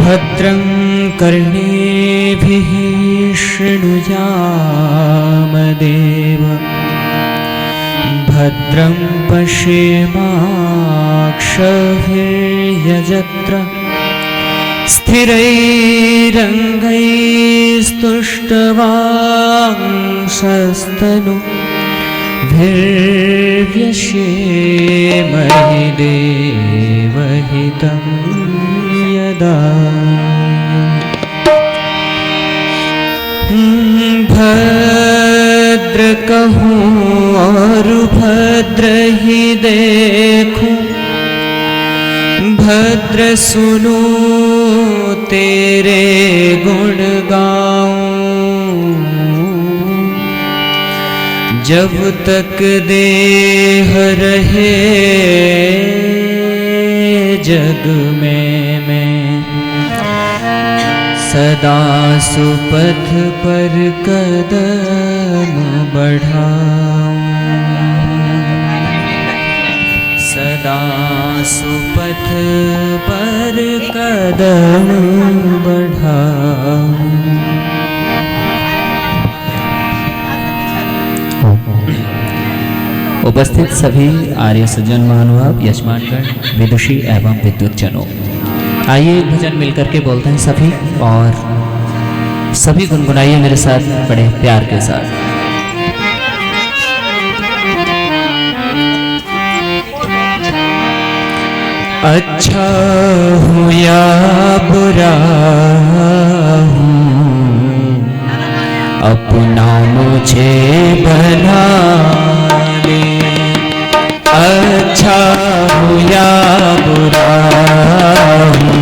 भद्रं कर्णेभिः शृणुयामदेव भद्रं पश्येमाक्षभिर्यजत्र स्थिरैरङ्गैस्तुष्टवांसस्तनुभिर्व्यश्येमहि देवहितं यदा भद्र कहूँ और भद्र ही देखूं, भद्र सुनूं तेरे गुण गाऊं। जब तक देह रहे जग में मैं सदा सुपथ पर कदम बढ़ाऊं, सदा सुपथ पर कदम बढ़ाऊं। उपस्थित सभी आर्य सज्जन महानुभाव, यजमानगण, विदुषी एवं विद्युत जनों, आइए एक भजन मिलकर के बोलते हैं सभी, और सभी गुनगुनाइए मेरे साथ बड़े प्यार के साथ। अच्छा हूँ या बुरा हूँ, अपना मुझे बना ले। अच्छा हूँ या बुरा हूँ,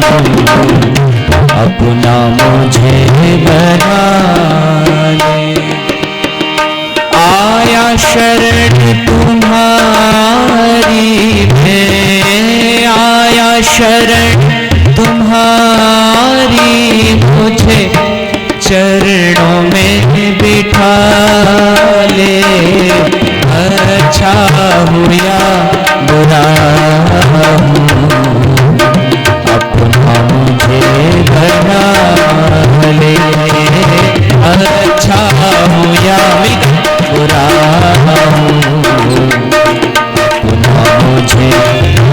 अपना मुझे बना ले। आया शरण तुम्हारी में, आया शरण तुम्हारी, मुझे चरणों में बिठा ले। अच्छा हूँ या बुरा हूँ, अपना मुझे बना ले। अच्छा हूँ या बुरा हूँ, अपना मुझे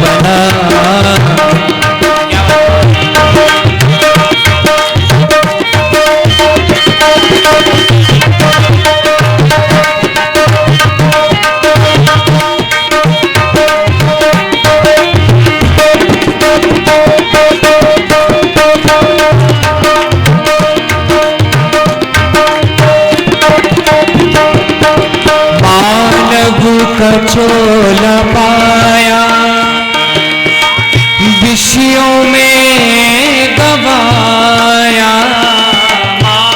बना। कचोला पाया विषयों में गवाया।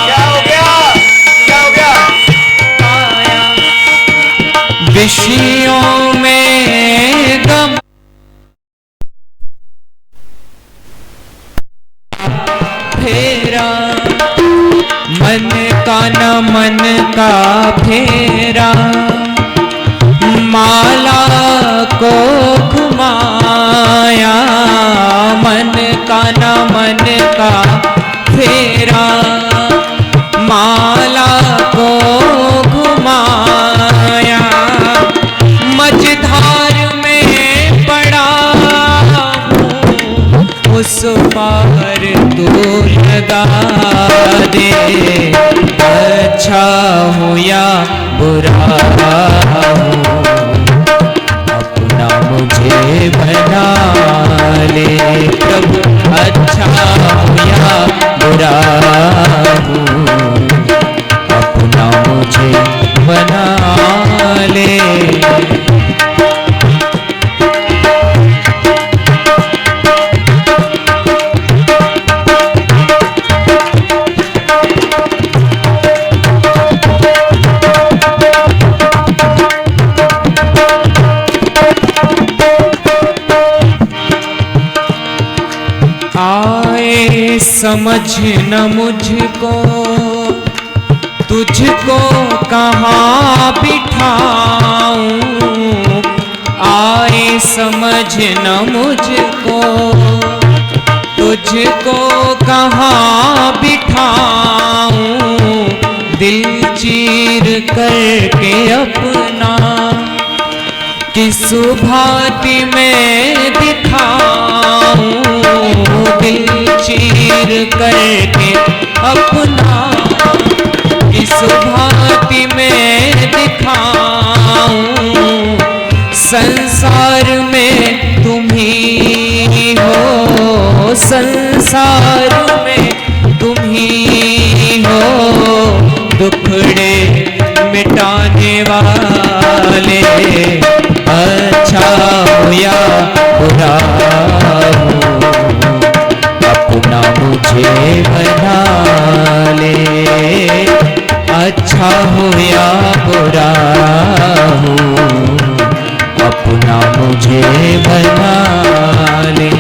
क्या हो गया, क्या हो गया? पाया विषयों में फेरा, मन का न मन का फेरा। माला को घुमाया, मन का न मन का फेरा। माला को घुमाया, मझधार में पड़ा हूँ, उस पार तू लगा दे। अच्छा हूँ या बुरा हूँ, अपना मुझे बना ले। प्रभु अच्छा हूँ या बुरा हूँ, अपना मुझे बना ले। आए समझ न मुझको, तुझको कहाँ बिठाऊं, आए समझ न मुझको, तुझको कहाँ बिठाऊं, दिल चीर करके अपना किस भांति में दिखाऊं, दिल चीर करके अपना किस भांति में दिखाऊं, संसार में तुम ही हो, संसार में तुम ही हो, दुखड़े मिटाने वाले, अच्छा हो या बुरा हो, अपना मुझे बना ले, अच्छा हो या बुरा हो, अपना मुझे बना ले।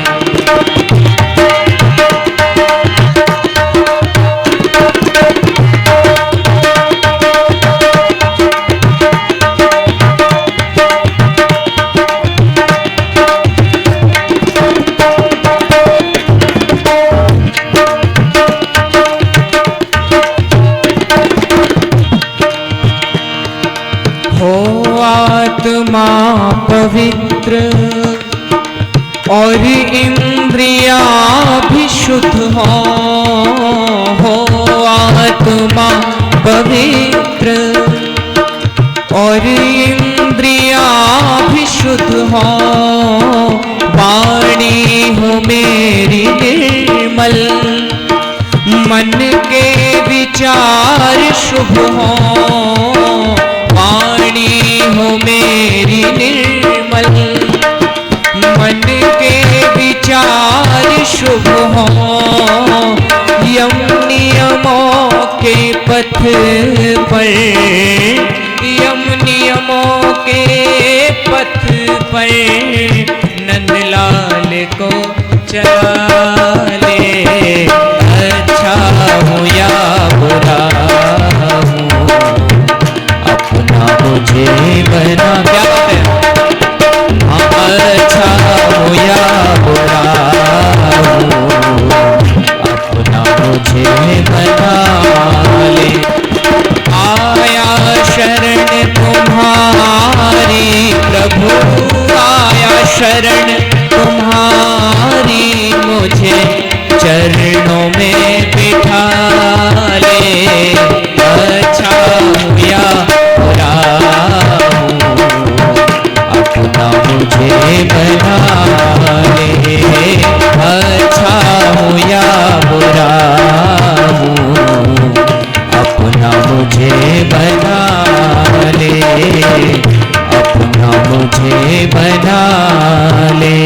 आत्मा पवित्र और इंद्रियां भी शुद्ध हो आत्मा पवित्र और इंद्रियां भी शुद्ध हो, वाणी हो मेरी निर्मल, मन के विचार शुभ हो, वाणी हो मेरी निर्मल, मन के विचार शुभ हो, यम नियमों के पथ पर, यम नियमों के पथ पर नंदलाल को चला ले, अच्छा हो या बुरा हो, अपना मुझे बना। क्या बात है? अच्छा हो या बुरा हो, अपना मुझे बना ले। आया शरण तुम्हारी प्रभु, आया शरण तुम्हारी, मुझे चरणों में बिठा ले, अच्छा हो या बुरा हो, अपना मुझे बना ले, अच्छा हो या बुरा हो, अपना मुझे बना ले, अपना मुझे बना ले,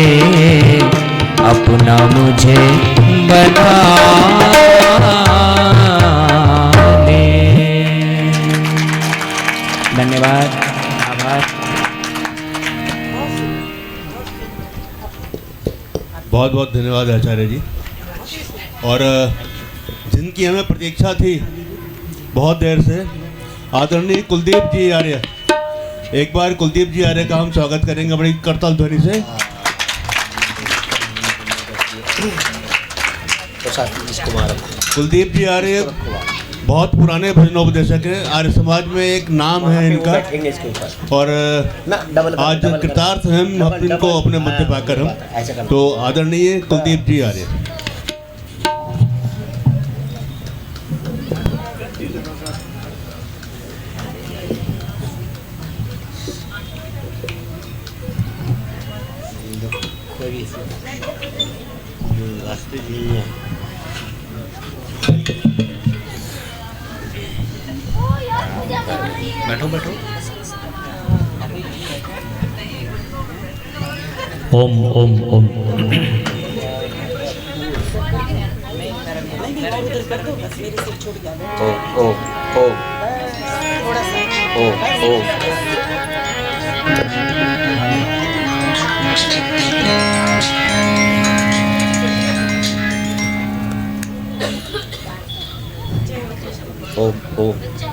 अपना मुझे बना ले। धन्यवाद, आभार। बहुत बहुत धन्यवाद आचार्य जी। और जिनकी हमें प्रतीक्षा थी बहुत देर से, आदरणीय कुलदीप जी आर्य, एक बार कुलदीप जी आर्य का हम स्वागत करेंगे बड़ी करताल ध्वनि से। कुलदीप जी आर्य बहुत पुराने भजनोपदेशक हैं, आर्य समाज में एक नाम है इनका, और आज कृतार्थ हम इनको अपने मध्य पाकर हम। तो आदरणीय कुलदीप जी आर्य। रास्ते बैठो बैठो। ओम ओम ओम। ओ ओ ओ ओ ओ। ओम ओम ओम।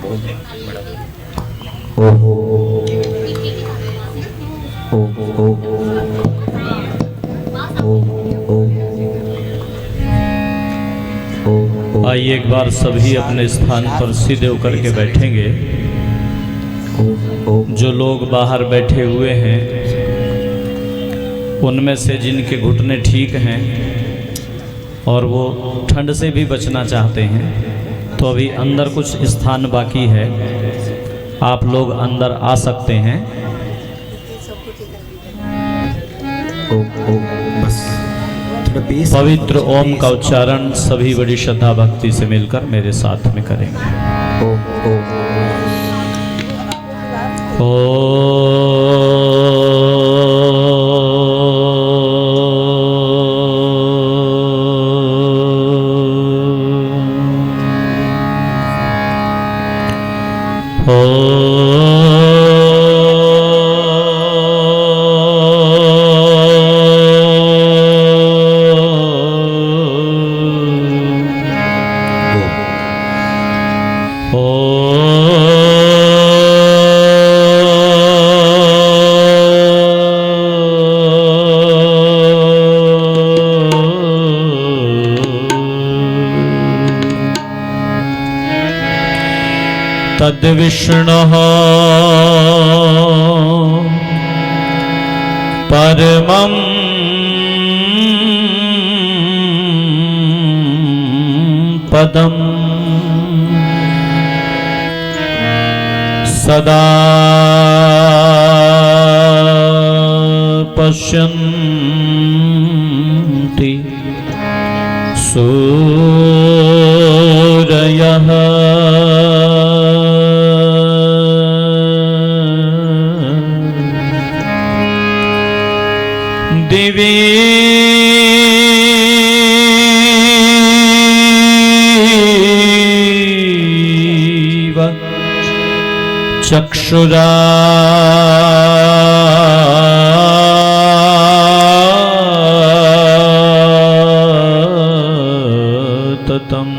ओम ओम ओम। आइए एक बार सभी अपने स्थान पर सीधे होकर के बैठेंगे। जो लोग बाहर बैठे हुए हैं उनमें से जिनके घुटने ठीक हैं और वो ठंड से भी बचना चाहते हैं तो अभी अंदर कुछ स्थान बाकी है, आप लोग अंदर आ सकते हैं। पवित्र ओम का उच्चारण सभी बड़ी श्रद्धा भक्ति से मिलकर मेरे साथ में करेंगे। तद्विष्णुः परमं पदं सदा पश्यन्ति सूरयः दिवी चक्षुरा ततम्।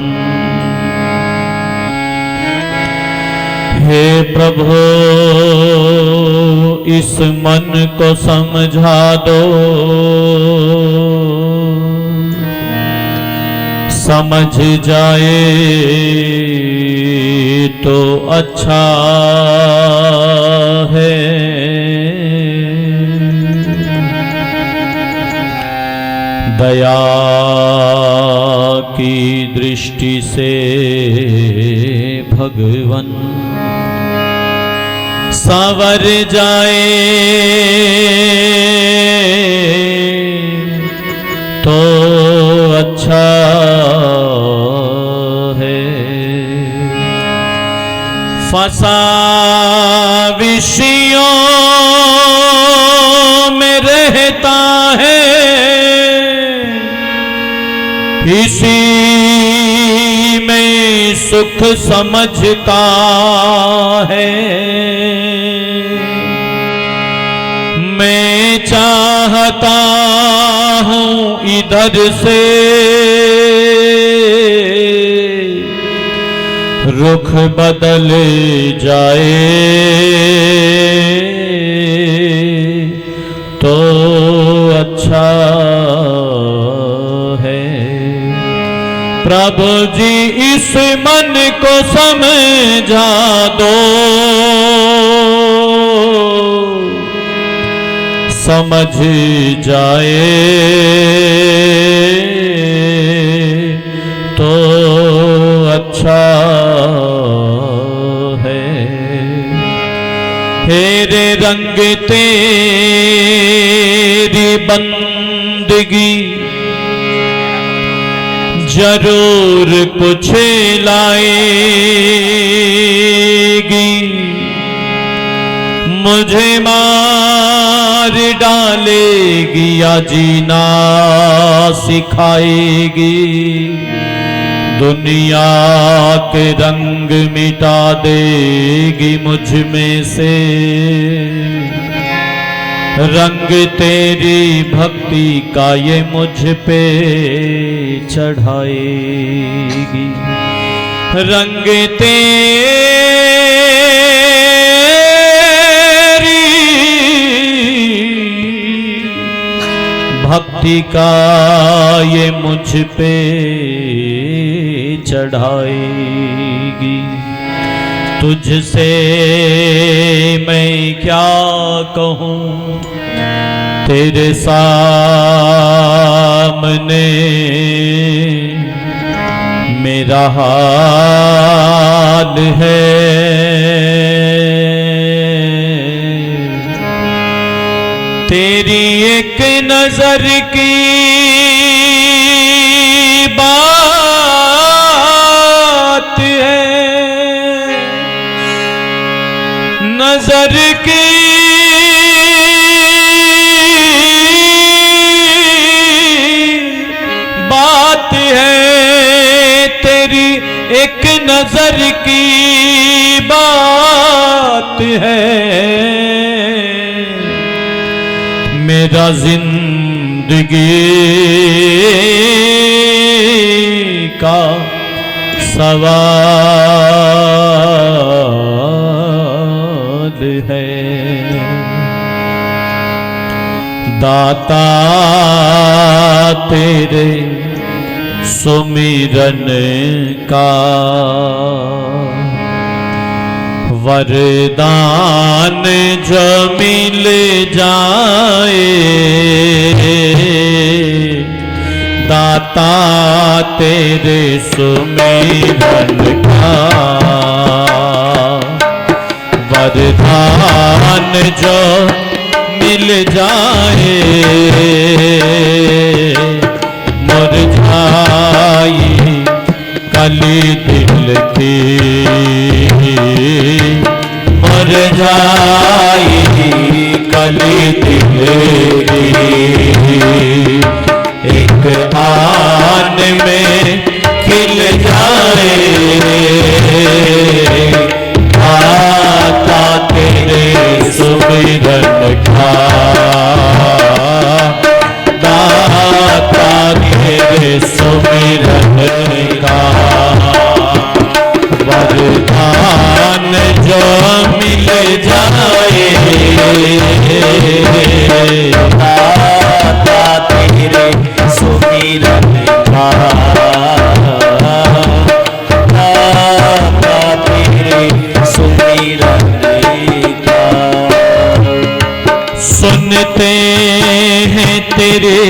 हे प्रभु इस मन को समझा दो, समझ जाए तो अच्छा है। दया की दृष्टि से भगवन संवर जाए तो अच्छा है। फंसा विषयों में रहता है, इसी में सुख समझता है। मैं चाहता हूँ इधर से रुख बदल जाए तो अच्छा है। प्रभु जी इस मन को समझा दो, समझ जाए तो अच्छा है। तेरे रंग तेरी बंदगी जरूर कुछ लाएगी, मुझे मार डालेगी या जीना सिखाएगी, दुनिया के रंग मिटा देगी मुझ में से, रंग तेरी भक्ति का ये मुझ पे चढ़ाएगी, रंग तेरी भक्ति का ये मुझ पे चढ़ाएगी। तुझसे मैं क्या कहूँ तेरे सामने, मेरा हाल है। तेरी एक नजर की बात है, नजर की बात है, तेरी एक नजर की बात है, मेरा जिंदगी का सवाल है। दाता तेरे सुमिरन का वरदान जो मिल जाए, दाता तेरे सुमिरन का वरदान जो मिल जाए, मुरझाई कली दिल की, मुरझाई कली दिल की, एक आन में खिल जाए, दाता तेरे सुमिरन का, दाता तेरे सुमिरन का वरदान जो मिल जाए, दाता तेरे सुमिरन का, दाता तेरे सुमिरन का। सुनते हैं तेरे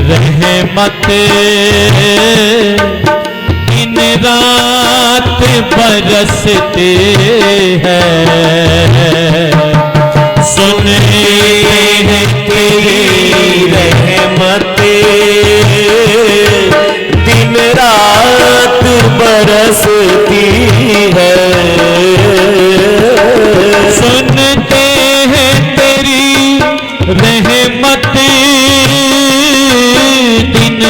रहमत दिन रात बरसते हैं, सुने हैं तेरी रहमत दिन रात बरसती है, सुनते हैं तेरी रहमत दिन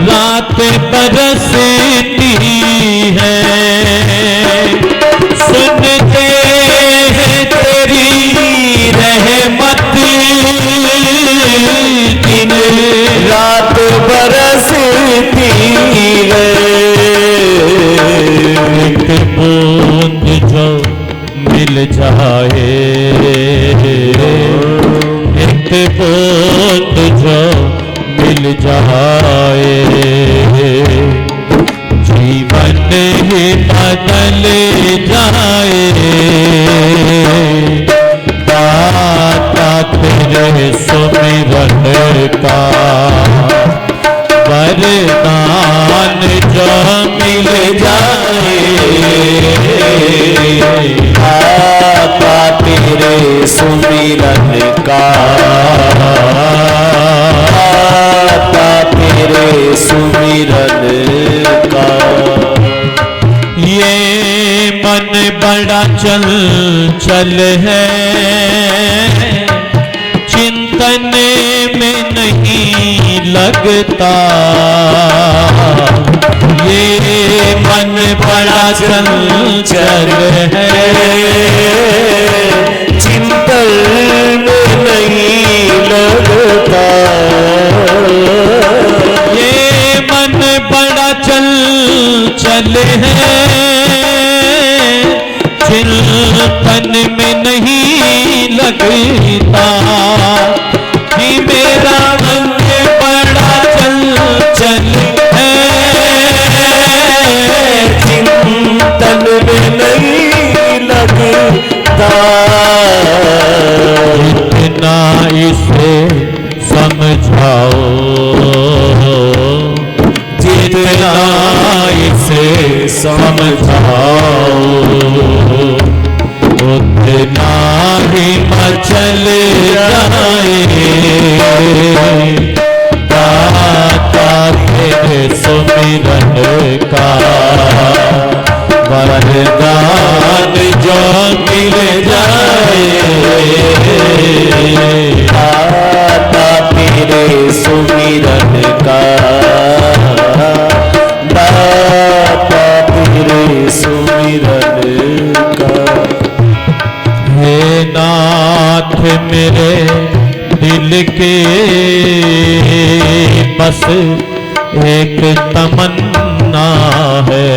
रात बरसती है, सुनते हैं तेरी रहमत दिन रात बरसती है, एक बूंद जो मिल जाए, एक बूंद जो मिल जाए, जीवन ही बदल जाए, दाता तेरे सुमिरन का वरदान जो मिल जाए, दाता तेरे सुमिरन का, दाता तेरे सुमिरन का। ये मन बन बड़ा चंचल है, चिंतन में नहीं लगता। ये मन बड़ा चंचल है, चिंतन में नहीं लगता। ये मन बड़ा चंचल है, चिंतन में नहीं लगता। कि मेरा मन बड़ा चंचल है, चिंतन में नहीं लगता। इतना इसे समझाओ, जितना इसे समझाओ, उतना ही मचल जाए। दाता तेरे सुमिरन का वरदान जो मिल जाए। दाता तेरे सुमिरन का, दाता तेरे सुमिरन का। हे नाथ मेरे दिल के बस एक तमन्ना है।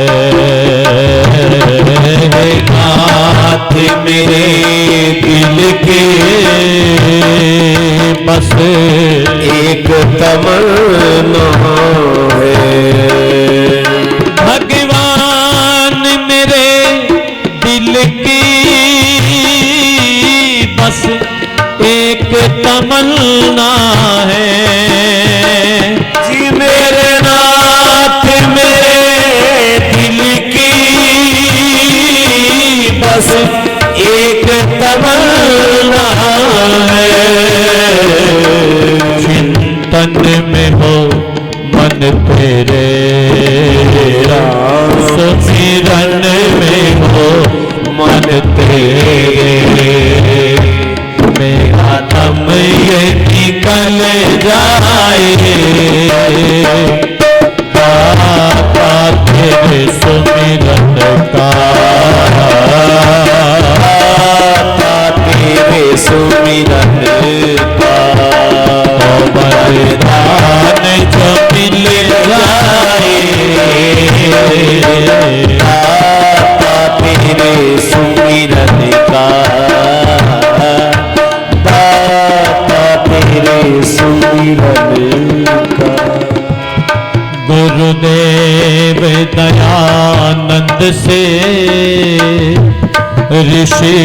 हे नाथ मेरे दिल के बस एक तमन्ना है। भगवान मेरे दिल की बस एक तमन्ना है। जी मेरे नाथ मेरे दिल की बस एक तमन्ना है। चिंतन में हो मन तेरे, सुमिरन में हो मन तेरे। मेरा दम ये निकल जाए, दाता तेरे सुमिरन का, दाता तेरे सुमिरन का। वरदान जो मिल जाए। दाता तेरे सुमिरन का, दाता तेरे सुमिरन का। गुरुदेव दयानंद से ऋषि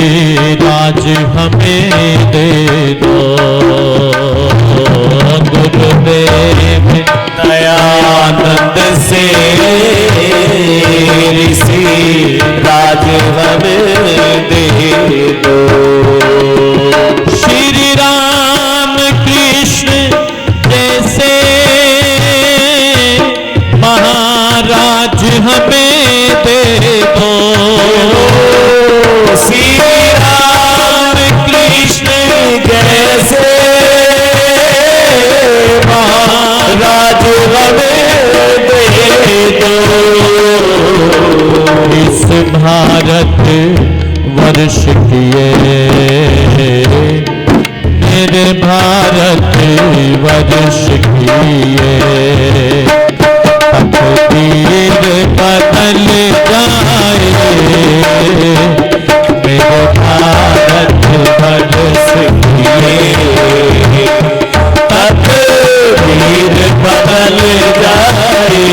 राज हमें दे दो। गुरुदेव दयानंद से ऋषि राज हमें दे दो। श्री राम कृष्ण जैसे महाराज हमें दे दो। श्री राम कृष्ण जैसे महाराज हमें दे दो। इस भारत वर्ष किए मेरे भारत वर्ष किए। तकदीर बदल जाए, मेरे भारत वर्ष किए। तकदीर बदल जाए।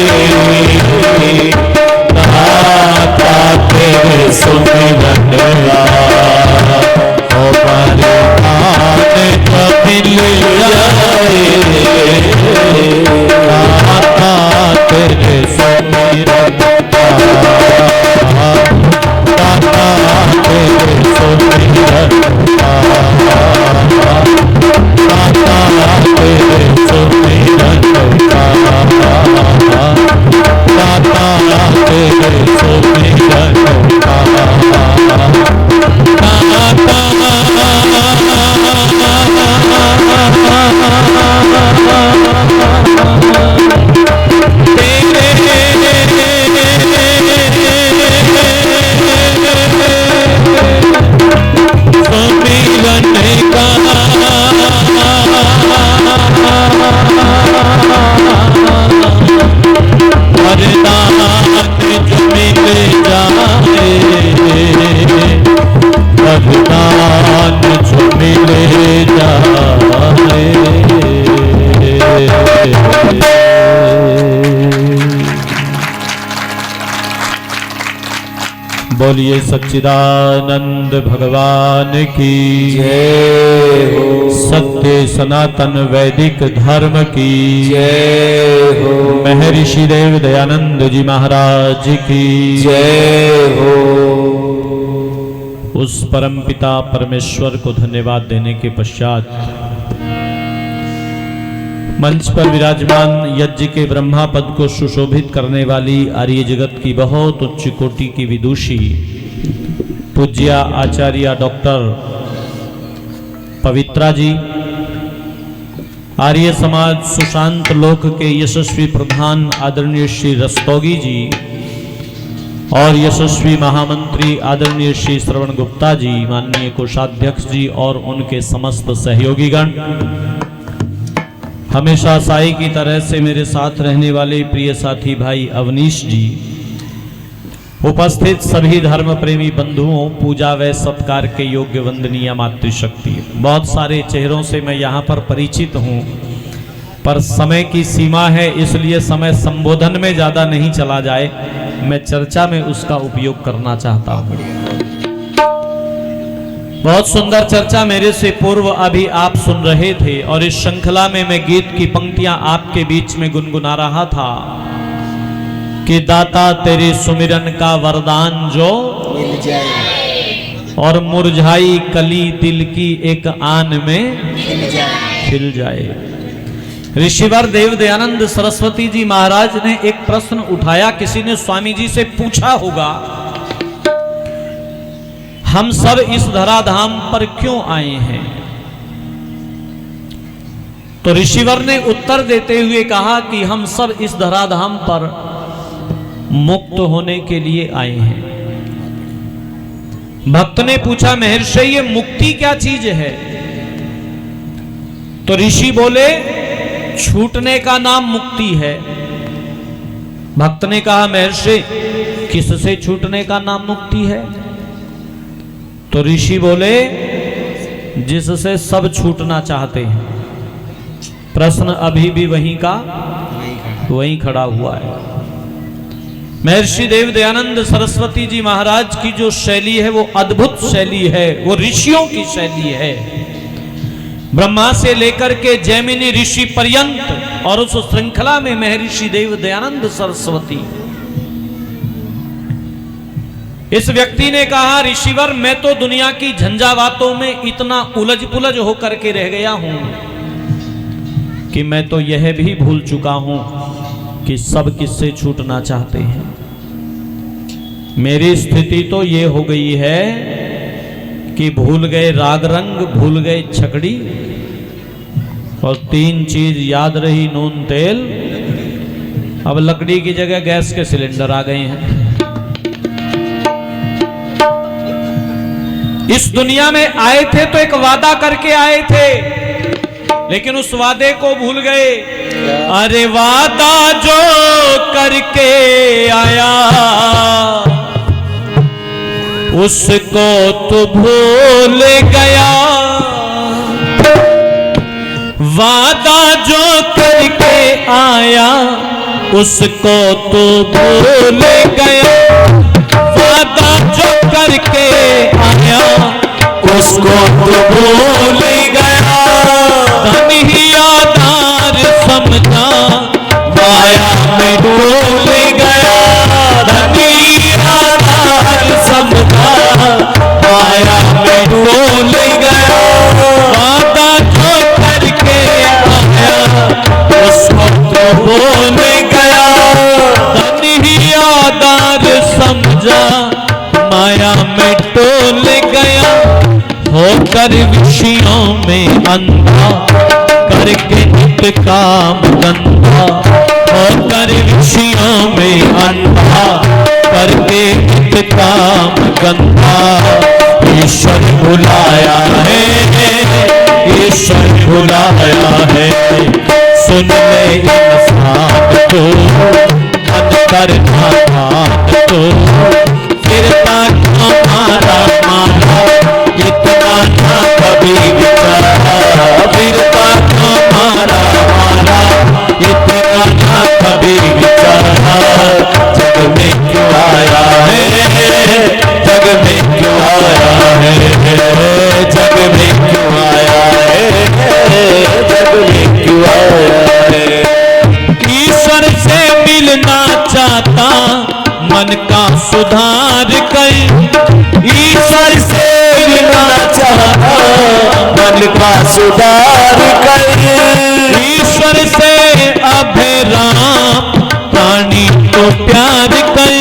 दाता तेरे सुमिरन का, ओ वरदान जो मिल जाए। दाता तेरे सुमिरन का, दाता तेरे सुमिरन का, दाता तेरे सुमिरन का, दाता तेरे सुमिरन का। बोलिए सच्चिदानंद भगवान की जय हो। सत्य सनातन वैदिक धर्म की जय हो। महर्षि देव दयानंद जी महाराज की जय हो। उस परम पिता परमेश्वर को धन्यवाद देने के पश्चात मंच पर विराजमान यज्ञ के ब्रह्मा पद को सुशोभित करने वाली आर्य जगत की बहुत उच्च कोटि की विदुषी पूज्य आचार्य डॉक्टर पवित्रा जी, आर्य समाज सुशांत लोक के यशस्वी प्रधान आदरणीय श्री रस्तोगी जी और यशस्वी महामंत्री आदरणीय श्री श्रवण गुप्ता जी, माननीय कोषाध्यक्ष जी और उनके समस्त सहयोगीगण, हमेशा साई की तरह से मेरे साथ रहने वाले प्रिय साथी भाई अवनीश जी, उपस्थित सभी धर्म प्रेमी बंधुओं, पूजा व सत्कार के योग्य वंदनीय मातृशक्ति। बहुत सारे चेहरों से मैं यहाँ पर परिचित हूँ, पर समय की सीमा है, इसलिए समय संबोधन में ज़्यादा नहीं चला जाए, मैं चर्चा में उसका उपयोग करना चाहता हूँ। बहुत सुंदर चर्चा मेरे से पूर्व अभी आप सुन रहे थे और इस श्रृंखला में मैं गीत की पंक्तियां आपके बीच में गुनगुना रहा था कि दाता तेरे सुमिरन का वरदान जो मिल जाए और मुरझाई कली दिल की एक आन में मिल जाए। खिल जाए। ऋषिवर देव दयानंद सरस्वती जी महाराज ने एक प्रश्न उठाया, किसी ने स्वामी जी से पूछा होगा हम सब इस धराधाम पर क्यों आए हैं? तो ऋषिवर ने उत्तर देते हुए कहा कि हम सब इस धराधाम पर मुक्त होने के लिए आए हैं। भक्त ने पूछा, महर्षि ये मुक्ति क्या चीज है? तो ऋषि बोले, छूटने का नाम मुक्ति है। भक्त ने कहा, महर्षि किससे छूटने का नाम मुक्ति है? तो ऋषि बोले, जिससे सब छूटना चाहते हैं। प्रश्न अभी भी वहीं का वहीं खड़ा हुआ है। महर्षि देव दयानंद सरस्वती जी महाराज की जो शैली है वो अद्भुत शैली है, वो ऋषियों की शैली है। ब्रह्मा से लेकर के जैमिनी ऋषि पर्यंत, और उस श्रृंखला में महर्षि देव दयानंद सरस्वती। इस व्यक्ति ने कहा, ऋषिवर मैं तो दुनिया की झंझावातों में इतना उलझ पुलझ होकर के रह गया हूं कि मैं तो यह भी भूल चुका हूं कि सब किससे छूटना चाहते हैं। मेरी स्थिति तो ये हो गई है कि भूल गए राग रंग, भूल गए छकड़ी, और 3 चीज याद रही, नून तेल। अब लकड़ी की जगह गैस के सिलेंडर आ गए हैं। इस दुनिया में आए थे तो एक वादा करके आए थे, लेकिन उस वादे को भूल गए। अरे वादा जो करके आया उसको तो भूल गया। वादा जो करके आया उसको तो भूल गया। वादा जो करके आया उसको तो भूल गया। धन ही आधार समझा माया में डूब गया। धन ही आधार समझा माया में डूब गया। वादा जो करके आया उसको तो भूल गया। धन ही आधार समझा माया में डोल गया। होकर विषयों में अंधा करके नित काम गंधा। होकर विषयों में अंधा करके नित काम गंधा। ईश्वर बुलाया है, ईश्वर बुलाया है। सुन ले इंसान तो मन करना मान तो। फिरता हमारा माला इतना ना कभी विचारा। फिरता हमारा माला इतना ना कभी विचारा। जग में क्यों आया है, मन का सुधार कर ईश्वर से बिना चाहा मन का सुधार कर ईश्वर से अभिराम प्राणी को प्यार कर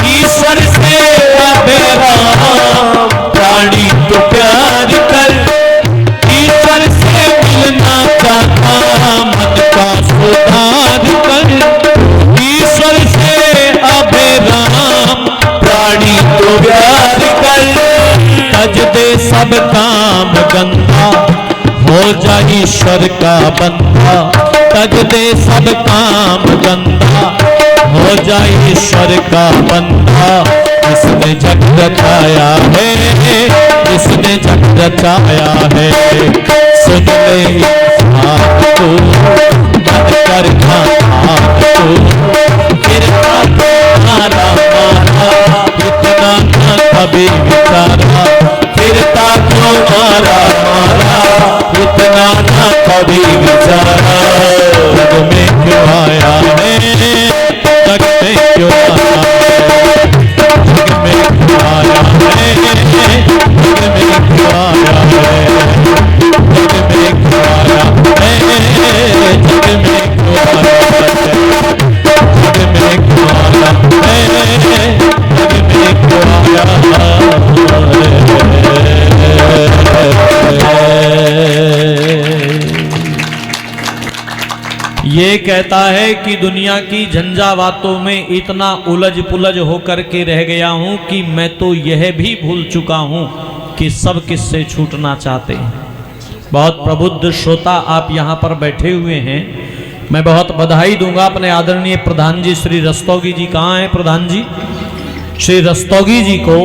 ईश्वर से अभिराम प्राणी को प्यार कर ईश्वर से मिलना चाहता मन का सुधार कर ईश्वर से अभिराम प्राणी को प्यार कर तज दे सब काम गंदा हो जा ईश्वर का बंदा तज दे सब काम गंदा हो जा ईश्वर का बंदा इसने जग रचाया है इसने जग रचाया है सुन ले इंसान को मन कर खान को गिरता मारा मारा इतना न कभी विचारा फिरता क्यों मारा मारा इतना न कभी विचारा जग में क्यों आया है जग में क्यों आया है जग में क्यों आया है जग में क्यों आया है जग में क्यों आया है जग में क्यों आया है जग में क्यों आया है जग में क्यों ये कहता है कि दुनिया की झंझावातों में इतना उलझ पुलझ होकर के रह गया हूं कि मैं तो यह भी भूल चुका हूं कि सब किससे छूटना चाहते हैं। बहुत प्रबुद्ध श्रोता आप यहाँ पर बैठे हुए हैं, मैं बहुत बधाई दूंगा अपने आदरणीय प्रधान जी श्री रस्तोगी जी। कहाँ हैं प्रधान जी? श्री रस्तोगी जी को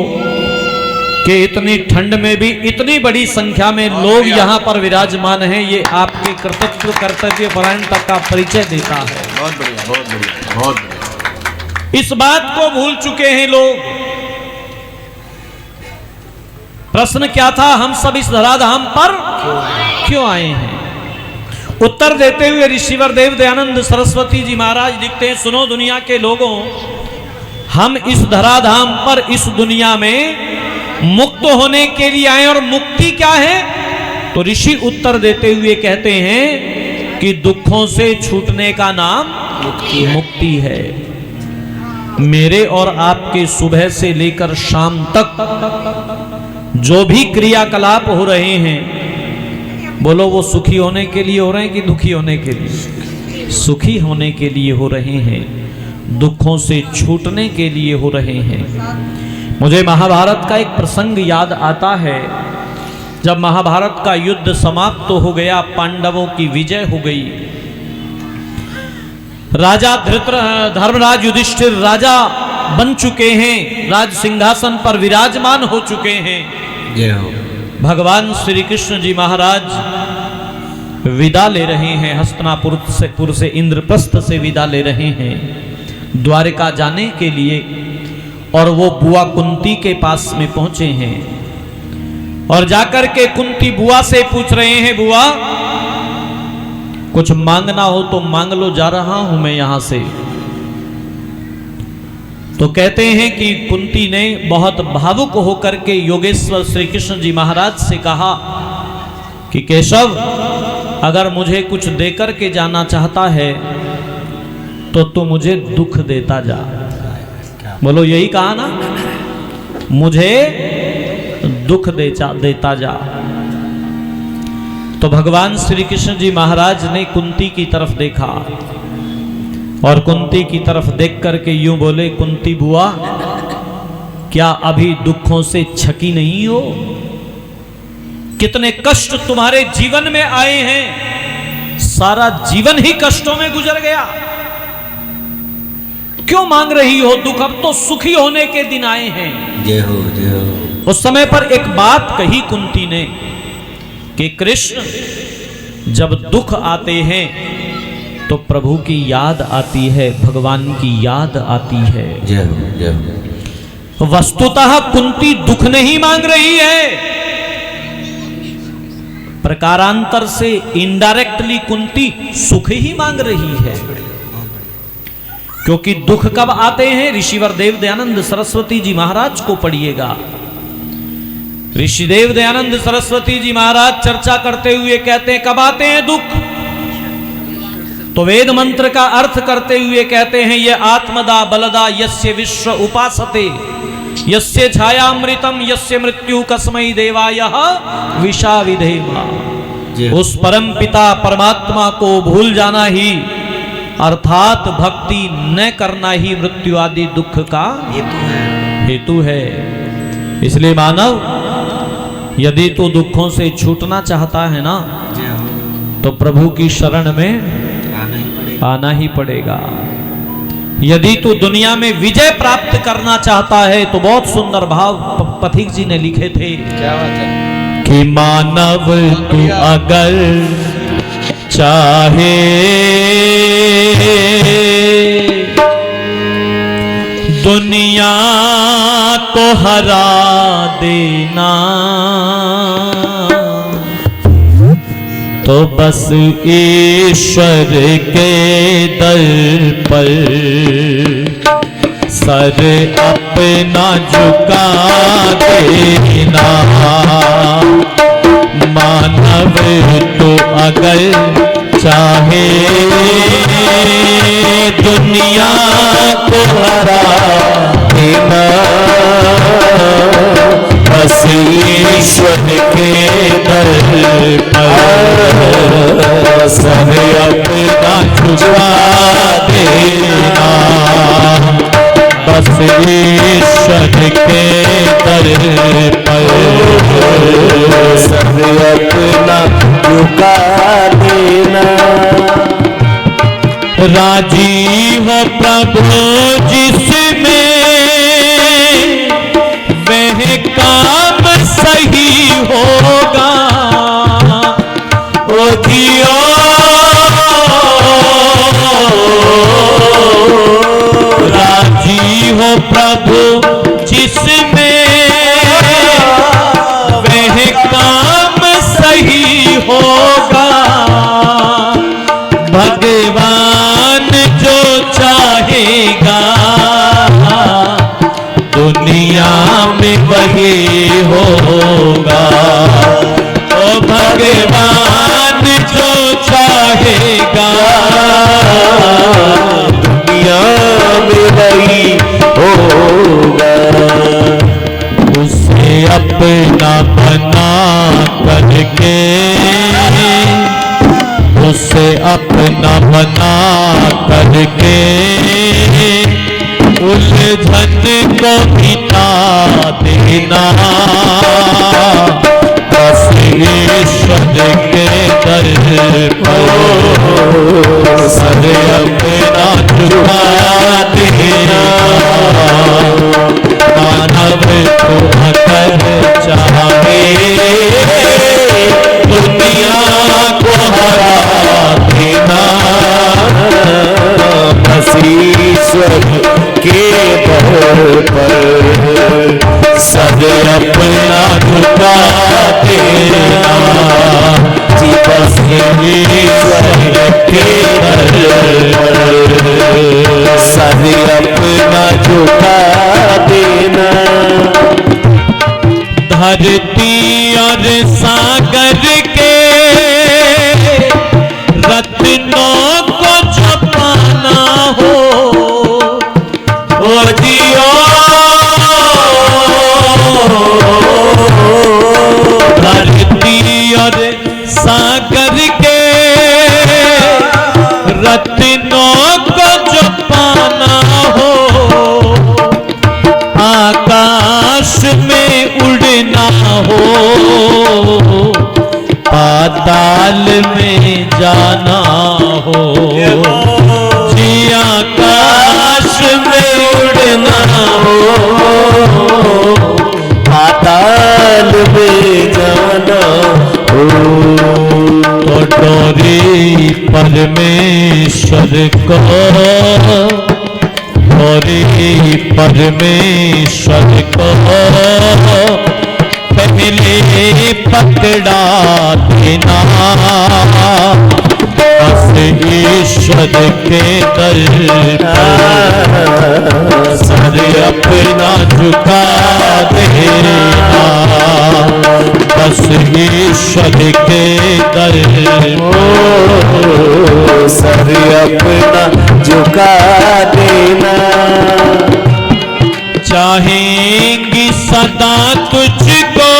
कि इतनी ठंड में भी इतनी बड़ी संख्या में लोग यहाँ पर विराजमान हैं, ये आपके कर्तव्य कर्तव्य परायणता का परिचय देता है। बहुत बढ़िया बहुत बढ़िया बहुत बढ़िया। इस बात को भूल चुके हैं लोग। प्रश्न क्या था? हम सब इस धराधाम पर क्यों आए हैं? उत्तर देते हुए ऋषिवर देव दयानंद सरस्वती जी महाराज लिखते हैं, सुनो दुनिया के लोगों, हम इस धराधाम पर इस दुनिया में मुक्त होने के लिए आए। और मुक्ति क्या है? तो ऋषि उत्तर देते हुए कहते हैं कि दुखों से छूटने का नाम मुक्ति है। मेरे और आपके सुबह से लेकर शाम तक जो भी क्रियाकलाप हो रहे हैं, बोलो वो सुखी होने के लिए हो रहे हैं कि दुखी होने के लिए? सुखी होने के लिए हो रहे हैं, दुखों से छूटने के लिए हो रहे हैं। मुझे महाभारत का एक प्रसंग याद आता है। जब महाभारत का युद्ध समाप्त हो गया, पांडवों की विजय हो गई, राजा धर्मराज युधिष्ठिर राजा बन चुके हैं, राज सिंहासन पर विराजमान हो चुके हैं। भगवान श्री कृष्ण जी महाराज विदा ले रहे हैं, हस्तिनापुर से इंद्रप्रस्थ से विदा ले रहे हैं द्वारिका जाने के लिए। और वो बुआ कुंती के पास में पहुंचे हैं और जाकर के कुंती बुआ से पूछ रहे हैं, बुआ कुछ मांगना हो तो मांग लो, जा रहा हूं मैं यहां से। तो कहते हैं कि कुंती ने बहुत भावुक होकर के योगेश्वर श्री कृष्ण जी महाराज से कहा कि केशव, अगर मुझे कुछ देकर के जाना चाहता है तो तू मुझे दुख देता जा। बोलो, यही कहा ना, मुझे दुख देता जा। तो भगवान श्री कृष्ण जी महाराज ने कुंती की तरफ देखा और कुंती की तरफ देख करके यूं बोले, कुंती बुआ, क्या अभी दुखों से छकी नहीं हो? कितने कष्ट तुम्हारे जीवन में आए हैं, सारा जीवन ही कष्टों में गुजर गया, क्यों मांग रही हो दुख? अब तो सुखी होने के दिन आए हैं। जय हो जय हो। उस समय पर एक बात कही कुंती ने कि कृष्ण, जब दुख आते हैं तो प्रभु की याद आती है, भगवान की याद आती है। जय हो जय हो। वस्तुतः कुंती दुख नहीं मांग रही है, प्रकारांतर से इनडायरेक्टली कुंती सुख ही मांग रही है। क्योंकि दुख कब आते हैं, ऋषिवर देव दयानंद सरस्वती जी महाराज को पढ़िएगा। ऋषिदेव दयानंद सरस्वती जी महाराज चर्चा करते हुए कहते हैं कब आते हैं दुख, तो वेद मंत्र का अर्थ करते हुए कहते हैं ये आत्मदा बलदा यस्य विश्व उपासते यस्य छायामृतम यस्य मृत्यु कस्मै देवाय विषा विधेमा। उस परम पिता परमात्मा को भूल जाना ही अर्थात भक्ति न करना ही मृत्यु आदि दुख का हेतु है। इसलिए मानव यदि तो दुखों से छूटना चाहता है ना, तो प्रभु की शरण में आना ही पड़ेगा। यदि तू दुनिया में विजय प्राप्त करना चाहता है तो बहुत सुंदर भाव पथिक जी ने लिखे थे, क्या बात है कि मानव तू अगर चाहे दुनिया को हरा देना, तो बस ईश्वर के दर पर सर अपना झुका देना। मानव तो अगर चाहे दुनिया को हरा देना, बस ईश्वर के दर पर सर अपना झुका देना। बस ईश्वर के दर पर सब अपना झुका देना। राजीव प्रभु जिसमें वह काम सही होगा, ओ जियो राजीव प्रभु जिसमें वह काम सही होगा। भगवान जो चाहेगा दुनिया में वही होगा। ओ भगवान जो चाहेगा दुनिया में वही होगा। उसे अपना बना करके, उसे अपना बना करके उलझन को मिटा देना। बस ईश्वर के दर पर सर अपना झुका देना। मानव को अगर चाहे दुनिया को हरा देना, बस ईश्वर के दर पर सद अपना झुका देना। जी बस ईश्वर के दर पर सब अपना झुका देना। धरती और सागर के रत्नों को जो पाना हो, ओ जियो धरती और सागर के रत्नों को जो पाना हो, आकाश में उड़ना हो, पाताल में जाना हो। जी आकाश में उड़ना हो, पाताल में जाना हो। तो डोरी परमेश्वर को, डोरी परमेश्वर को पहले पकड़ा देना। बस ईश्वर के दर पर सर अपना झुका देना, बस ईश्वर के दर सर अपना झुका देना। चाहेंगी सदा तुझको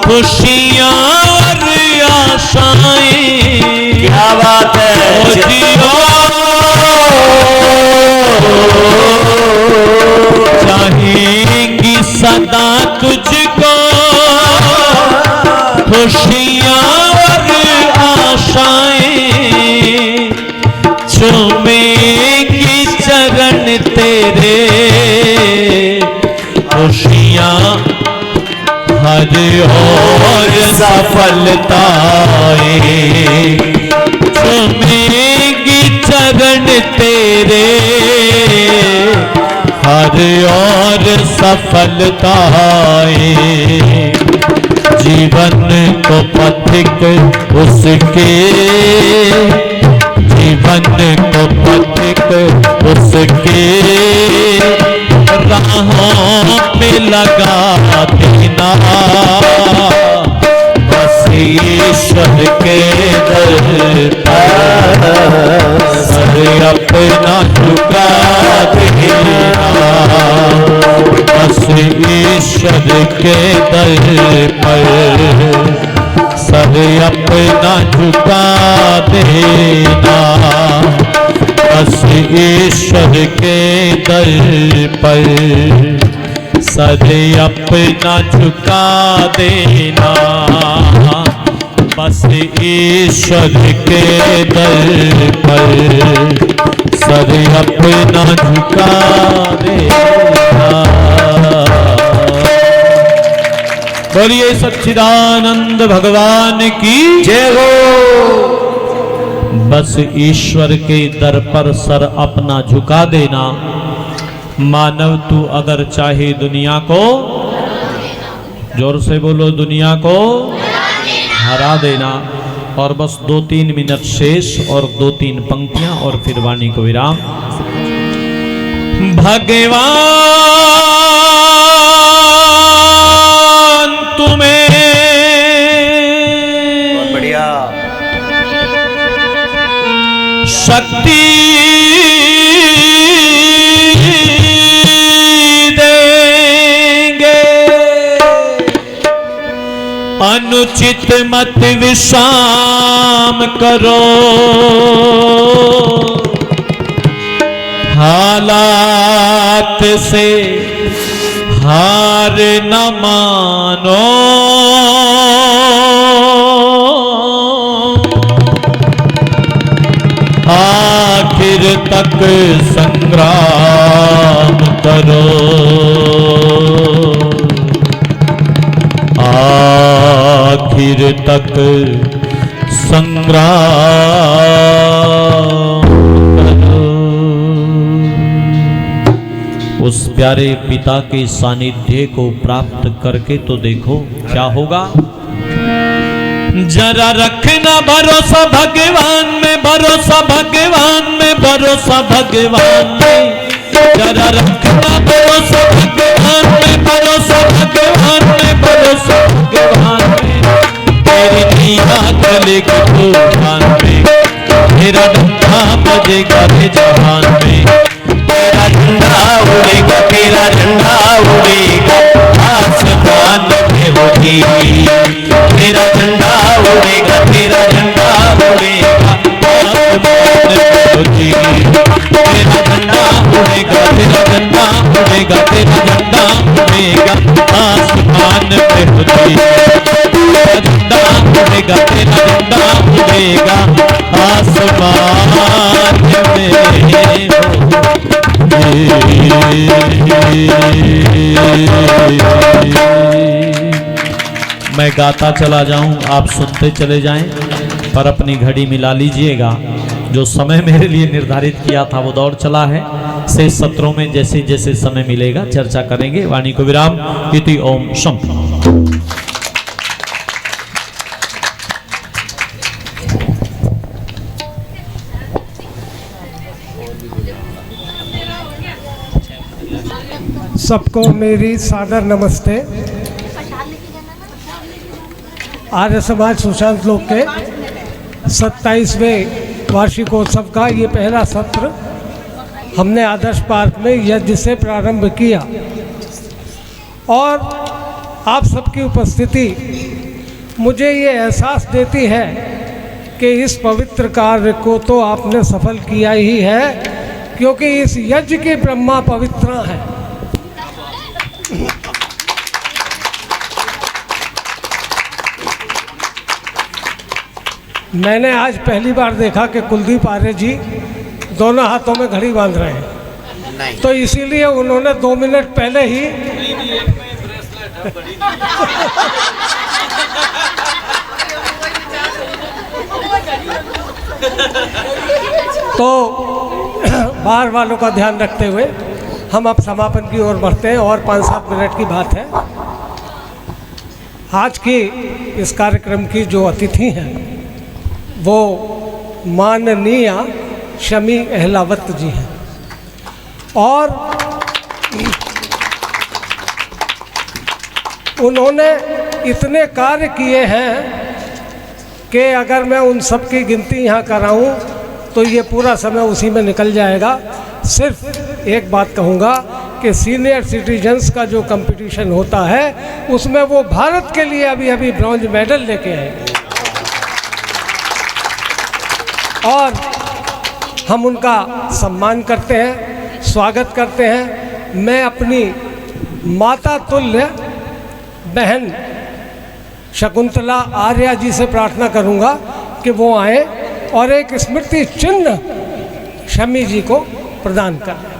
खुशियाँ और आशाएं, क्या बात है जियो। चाहेंगी सदा तुझको खुशियाँ और आशाएं, चूमेंगी चरण तेरे खुशियाँ हर और सफलताएं, चूमेंगी चरण तेरे हर और सफलताएं, जीवन को पथिक उसके, जीवन को पथिक उसके राहों पे लगा देना, बस ईश्वर के दर पर सर अपना झुका देना, बस ईश्वर के दर पर सर अपना झुका देना, बस ईश्वर के दर पर सर अपना झुका देना, बस ईश्वर के दर पर सर अपना झुका देना। बोलिए सच्चिदानंद भगवान की जय हो। बस ईश्वर के दर पर सर अपना झुका देना। मानव तू अगर चाहे दुनिया को, जोर से बोलो, दुनिया को हरा देना। और बस 2-3 मिनट शेष और 2-3 पंक्तियां और फिर वाणी को विराम। भगवान तुम्हें बढ़िया शक्ति देंगे, अनुचित मत विश्राम करो, हालात से हार न मानो, आखिर तक संग्राम करो, आखिर तक संग्राम करो। उस प्यारे पिता के सानिध्य को प्राप्त करके तो देखो क्या होगा। जरा रखना भरोसा भगवान में, भरोसा भगवान में, भरोसा भगवान में, जरा रखना भरोसा भगवान में, भरोसा भगवान में, भरोसा भगवान में। तेरी निया चलेगी तूफान में, तेरा डंडा बजेगा रे जहान में, तेरा झंडा उड़ेगा, तेरा झंडा उड़ेगा, आसमान में होगी, तेरा झंडा उड़ेगा, तेरा झंडा उड़ेगा, आसमान में होगी, तेरा झंडा उड़ेगा, तेरा झंडा उड़ेगा, तेरा झंडा उड़ेगा, आसमान पे होगी, तेरा झंडा उड़ेगा, तेरा झंडा उड़ेगा, आसमान में मैं गाता चला जाऊं, आप सुनते चले जाएं, पर अपनी घड़ी मिला लीजिएगा। जो समय मेरे लिए निर्धारित किया था वो दौड़ चला है। शेष सत्रों में जैसे जैसे समय मिलेगा चर्चा करेंगे। वाणी को विराम। इति ओम शम। सबको मेरी सादर नमस्ते। आर्य समाज सुशांत लोक के 27वें वार्षिकोत्सव का ये पहला सत्र हमने आदर्श पार्क में यज्ञ से प्रारंभ किया और आप सबकी उपस्थिति मुझे ये एहसास देती है कि इस पवित्र कार्य को तो आपने सफल किया ही है, क्योंकि इस यज्ञ के ब्रह्मा पवित्र हैं। मैंने आज पहली बार देखा कि कुलदीप आर्य जी दोनों हाथों में घड़ी बांध रहे हैं, तो इसीलिए उन्होंने 2 मिनट पहले ही तो बाहर वालों का ध्यान रखते हुए हम अब समापन की ओर बढ़ते हैं और 5-7 मिनट की बात है। आज की इस कार्यक्रम की जो अतिथि हैं वो माननीय शमी अहलावत जी हैं और उन्होंने इतने कार्य किए हैं कि अगर मैं उन सब की गिनती यहाँ कराऊं तो ये पूरा समय उसी में निकल जाएगा। सिर्फ एक बात कहूँगा कि सीनियर सिटीजन्स का जो कंपटीशन होता है उसमें वो भारत के लिए अभी अभी ब्रॉन्ज मेडल लेके आए और हम उनका सम्मान करते हैं, स्वागत करते हैं। मैं अपनी माता तुल्य बहन शकुंतला आर्या जी से प्रार्थना करूंगा कि वो आए और एक स्मृति चिन्ह शमी जी को प्रदान करें।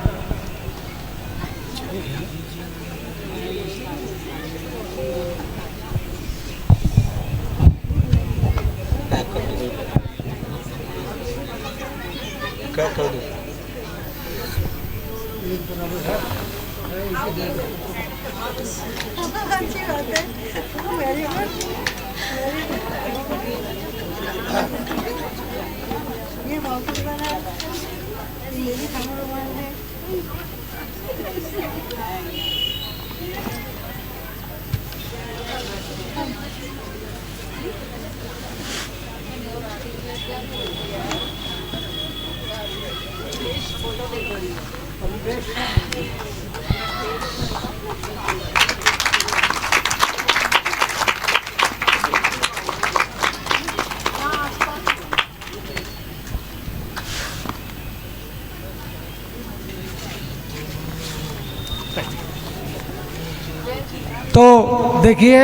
तो देखिए,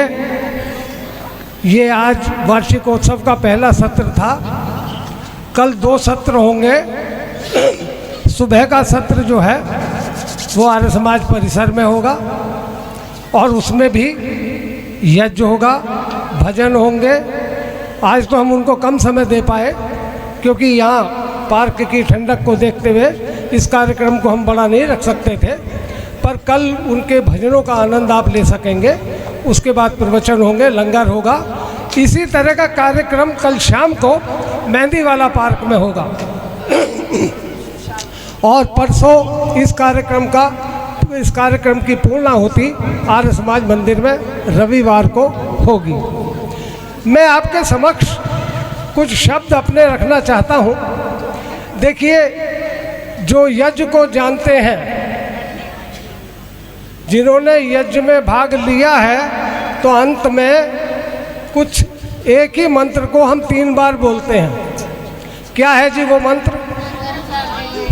ये आज वार्षिकोत्सव का पहला सत्र था। कल 2 सत्र होंगे। सुबह का सत्र जो है वो आर्य समाज परिसर में होगा और उसमें भी यज्ञ होगा, भजन होंगे। आज तो हम उनको कम समय दे पाए क्योंकि यहाँ पार्क की ठंडक को देखते हुए इस कार्यक्रम को हम बड़ा नहीं रख सकते थे, पर कल उनके भजनों का आनंद आप ले सकेंगे। उसके बाद प्रवचन होंगे, लंगर होगा। इसी तरह का कार्यक्रम कल शाम को मेहंदी वाला पार्क में होगा और परसों इस कार्यक्रम की पूर्णाहुति आर्य समाज मंदिर में रविवार को होगी। मैं आपके समक्ष कुछ शब्द अपने रखना चाहता हूँ। देखिए, जो यज्ञ को जानते हैं, जिन्होंने यज्ञ में भाग लिया है, तो अंत में कुछ एक ही मंत्र को हम 3 बार बोलते हैं। क्या है जी वो मंत्र?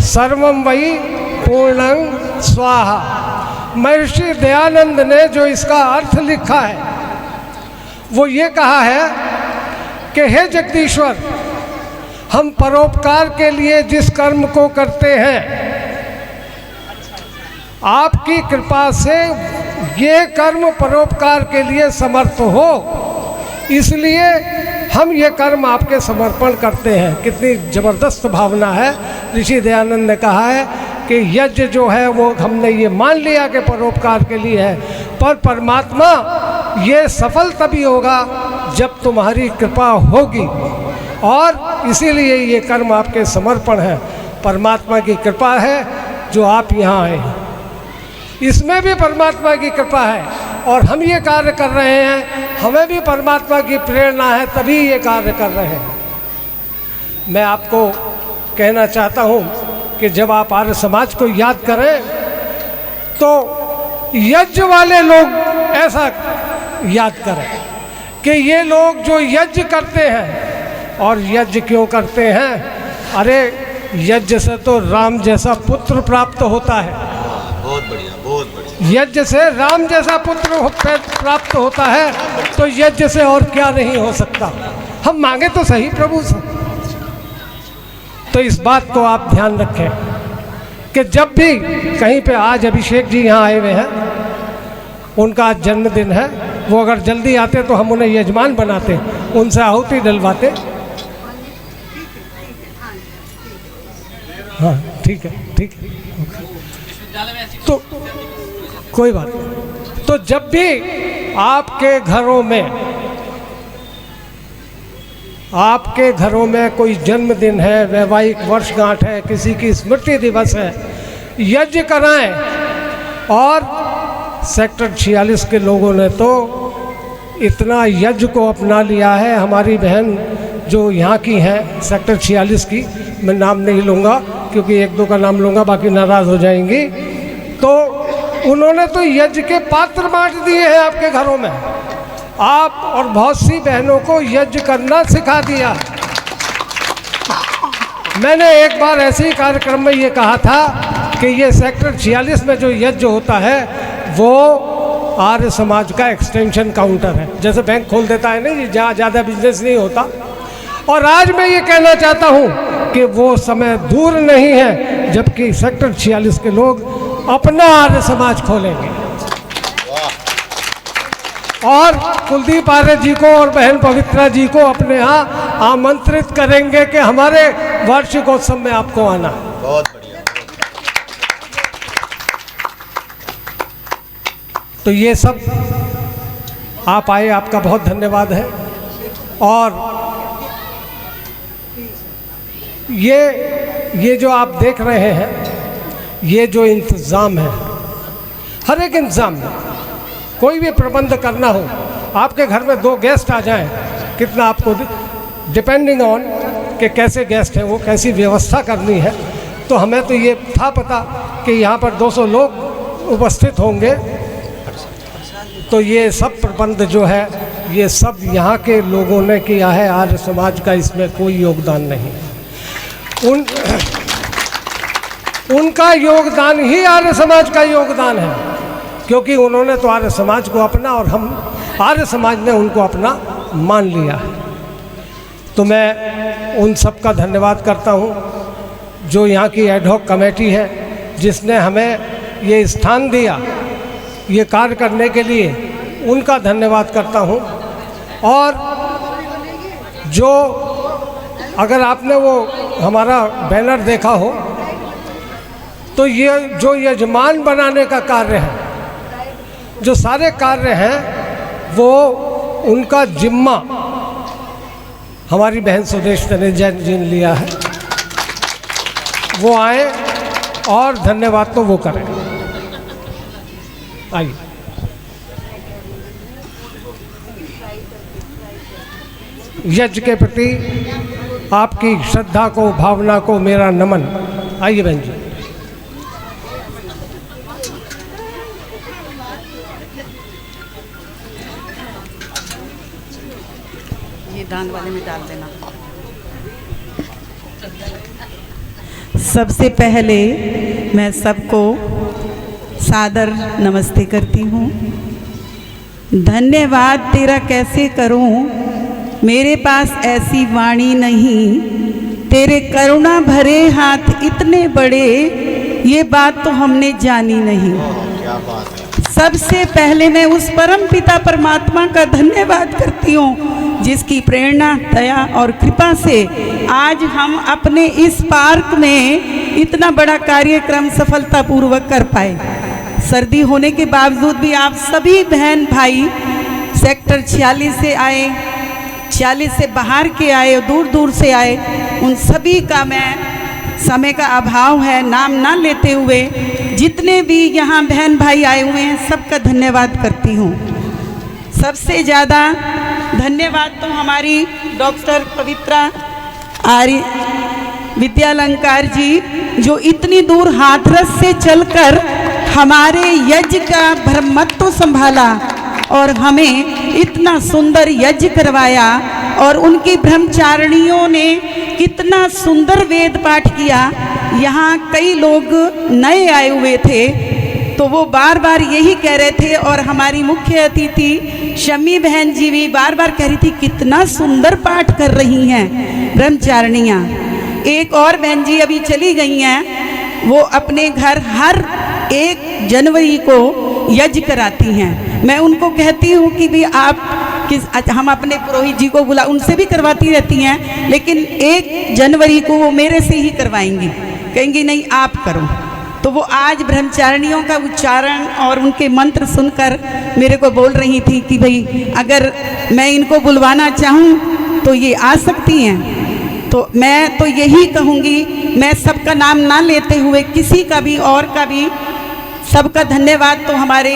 सर्वम वही पूर्णं स्वाहा। महर्षि दयानंद ने जो इसका अर्थ लिखा है वो ये कहा है कि हे जगदीश्वर, हम परोपकार के लिए जिस कर्म को करते हैं, आपकी कृपा से ये कर्म परोपकार के लिए समर्थ हो, इसलिए हम ये कर्म आपके समर्पण करते हैं। कितनी ज़बरदस्त भावना है। ऋषि दयानंद ने कहा है कि यज्ञ जो है वो हमने ये मान लिया कि परोपकार के लिए है, पर परमात्मा ये सफल तभी होगा जब तुम्हारी कृपा होगी, और इसीलिए ये कर्म आपके समर्पण है। परमात्मा की कृपा है जो आप यहाँ आए हैं। इसमें भी परमात्मा की कृपा है और हम ये कार्य कर रहे हैं, हमें भी परमात्मा की प्रेरणा है तभी ये कार्य कर रहे हैं। मैं आपको कहना चाहता हूँ कि जब आप आर्य समाज को याद करें तो यज्ञ वाले लोग ऐसा याद करें कि ये लोग जो यज्ञ करते हैं, और यज्ञ क्यों करते हैं? अरे यज्ञ से तो राम जैसा पुत्र प्राप्त होता है। बहुत बढ़िया, बहुत बढ़िया। यज्ञ से राम जैसा पुत्र प्राप्त होता है, तो यज्ञ से और क्या नहीं हो सकता। हम मांगे तो सही प्रभु से। तो इस बात को आप ध्यान रखें कि जब भी कहीं पे, आज अभिषेक जी यहाँ आए हुए हैं, उनका आज जन्मदिन है, वो अगर जल्दी आते तो हम उन्हें यजमान बनाते, उनसे आहुति डलवाते। हाँ ठीक है, ठीक है, तो कोई बात नहीं। तो जब भी आपके घरों में कोई जन्मदिन है, वैवाहिक वर्षगांठ है, किसी की स्मृति दिवस है, यज्ञ कराएं। और सेक्टर 46 के लोगों ने तो इतना यज्ञ को अपना लिया है। हमारी बहन जो यहाँ की है सेक्टर 46 की, मैं नाम नहीं लूँगा क्योंकि एक दो का नाम लूँगा बाकी नाराज़ हो जाएंगी, तो उन्होंने तो यज्ञ के पात्र बांट दिए हैं आपके घरों में। आप और बहुत सी बहनों को यज्ञ करना सिखा दिया। मैंने एक बार ऐसे ही कार्यक्रम में ये कहा था कि ये सेक्टर 46 में जो यज्ञ होता है वो आर्य समाज का एक्सटेंशन काउंटर है। जैसे बैंक खोल देता है ना जी, जहाँ ज़्यादा बिजनेस नहीं होता। और आज मैं ये कहना चाहता हूँ कि वो समय दूर नहीं है जबकि सेक्टर 46 के लोग अपना आर्य समाज खोलेंगे। और कुलदीप आर्य जी को और बहन पवित्रा जी को अपने यहाँ आमंत्रित करेंगे कि हमारे वार्षिकोत्सव में आपको आना। बहुत बढ़िया। तो ये सब आप आए, आपका बहुत धन्यवाद है। और ये जो आप देख रहे हैं, ये जो इंतज़ाम है, हर एक इंतज़ाम में कोई भी प्रबंध करना हो, आपके घर में 2 गेस्ट आ जाएं, कितना आपको डिपेंडिंग ऑन कि कैसे गेस्ट हैं, वो कैसी व्यवस्था करनी है। तो हमें तो ये था पता कि यहाँ पर 200 लोग उपस्थित होंगे, तो ये सब प्रबंध जो है ये सब यहाँ के लोगों ने किया है। आर्य समाज का इसमें कोई योगदान नहीं। उनका योगदान ही आर्य समाज का योगदान है, क्योंकि उन्होंने तो आर्य समाज को अपना और हम आर्य समाज ने उनको अपना मान लिया है। तो मैं उन सब का धन्यवाद करता हूँ जो यहाँ की एडहॉक कमेटी है, जिसने हमें ये स्थान दिया ये कार्य करने के लिए, उनका धन्यवाद करता हूँ। और जो अगर आपने वो हमारा बैनर देखा हो तो ये जो यजमान बनाने का कार्य है, जो सारे कार्य हैं वो उनका जिम्मा हमारी बहन सुदेश तनेजा जी ने लिया है। वो आए और धन्यवाद तो वो करें। आइए। यज्ञ के प्रति आपकी श्रद्धा को, भावना को मेरा नमन। आइए बहन जी। ये दान वाले में डाल देना। सबसे पहले मैं सबको सादर नमस्ते करती हूँ। धन्यवाद तेरा कैसे करूँ, मेरे पास ऐसी वाणी नहीं। तेरे करुणा भरे हाथ इतने बड़े, ये बात तो हमने जानी नहीं। क्या बात है। सबसे पहले मैं उस परम पिता परमात्मा का धन्यवाद करती हूँ जिसकी प्रेरणा, दया और कृपा से आज हम अपने इस पार्क में इतना बड़ा कार्यक्रम सफलतापूर्वक कर पाए। सर्दी होने के बावजूद भी आप सभी बहन भाई सेक्टर 46 से आए, 46 से बाहर के आए, दूर दूर से आए, उन सभी का मैं समय का अभाव है नाम ना लेते हुए जितने भी यहाँ बहन भाई आए हुए हैं सबका धन्यवाद करती हूँ। सबसे ज़्यादा धन्यवाद तो हमारी डॉक्टर पवित्रा आर्य विद्यालंकार जी, जो इतनी दूर हाथरस से चलकर हमारे यज्ञ का ब्रह्मत्व संभाला और हमें इतना सुंदर यज्ञ करवाया, और उनकी ब्रह्मचारिणियों ने कितना सुंदर वेद पाठ किया। यहाँ कई लोग नए आए हुए थे तो वो बार बार यही कह रहे थे, और हमारी मुख्य अतिथि शमी बहन जी भी बार बार कह रही थी कितना सुंदर पाठ कर रही हैं ब्रह्मचारिणियाँ। एक और बहन जी अभी चली गई हैं, वो अपने घर हर 1 जनवरी को यज्ञ कराती हैं। मैं उनको कहती हूँ कि भी आप हम अपने पुरोहित जी को बुला, उनसे भी करवाती रहती हैं, लेकिन 1 जनवरी को वो मेरे से ही करवाएंगी, कहेंगी नहीं आप करो। तो वो आज ब्रह्मचारिणियों का उच्चारण और उनके मंत्र सुनकर मेरे को बोल रही थी कि भाई अगर मैं इनको बुलवाना चाहूँ तो ये आ सकती हैं। तो मैं तो यही कहूँगी, मैं सबका नाम ना लेते हुए किसी का भी और का भी, सबका धन्यवाद तो हमारे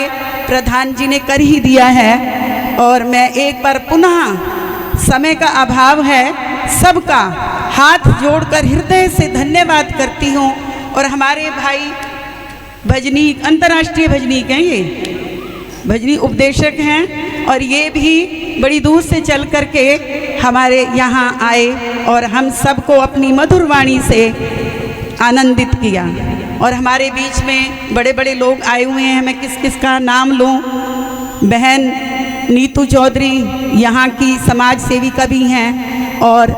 प्रधान जी ने कर ही दिया है। और मैं एक बार पुनः, समय का अभाव है, सबका हाथ जोड़कर हृदय से धन्यवाद करती हूँ। और हमारे भाई भजनीक, अंतर्राष्ट्रीय भजनीक हैं, ये भजनी उपदेशक हैं, और ये भी बड़ी दूर से चल कर के हमारे यहाँ आए और हम सबको अपनी मधुर वाणी से आनंदित किया। और हमारे बीच में बड़े बड़े लोग आए हुए हैं, मैं किस किस का नाम लूँ। बहन नीतू चौधरी यहाँ की समाज सेविका भी हैं और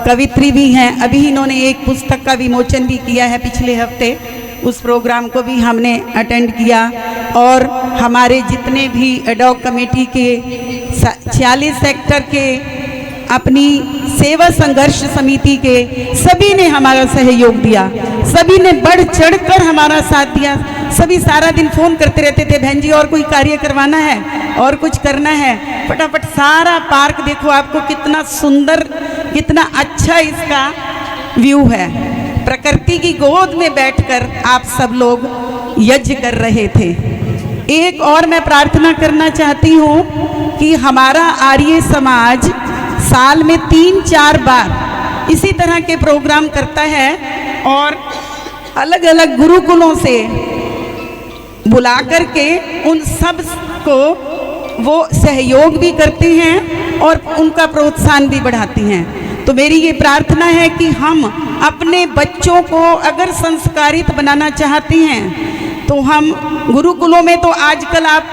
कवित्री भी हैं। अभी इन्होंने एक पुस्तक का विमोचन भी किया है पिछले हफ्ते, उस प्रोग्राम को भी हमने अटेंड किया। और हमारे जितने भी एडॉक कमेटी के 46 सेक्टर के, अपनी सेवा संघर्ष समिति के सभी ने हमारा सहयोग दिया, सभी ने बढ़ चढ़कर हमारा साथ दिया। सभी सारा दिन फ़ोन करते रहते थे, बहन जी और कोई कार्य करवाना है और कुछ करना है, फटाफट सारा पार्क देखो, आपको कितना सुंदर, कितना अच्छा इसका व्यू है। प्रकृति की गोद में बैठकर आप सब लोग यज्ञ कर रहे थे। एक और मैं प्रार्थना करना चाहती हूँ कि हमारा आर्य समाज साल में 3-4 बार इसी तरह के प्रोग्राम करता है और अलग अलग गुरुकुलों से बुला करके उन सब को वो सहयोग भी करते हैं और उनका प्रोत्साहन भी बढ़ाती हैं। तो मेरी ये प्रार्थना है कि हम अपने बच्चों को अगर संस्कारित बनाना चाहते हैं तो हम गुरुकुलों में, तो आजकल आप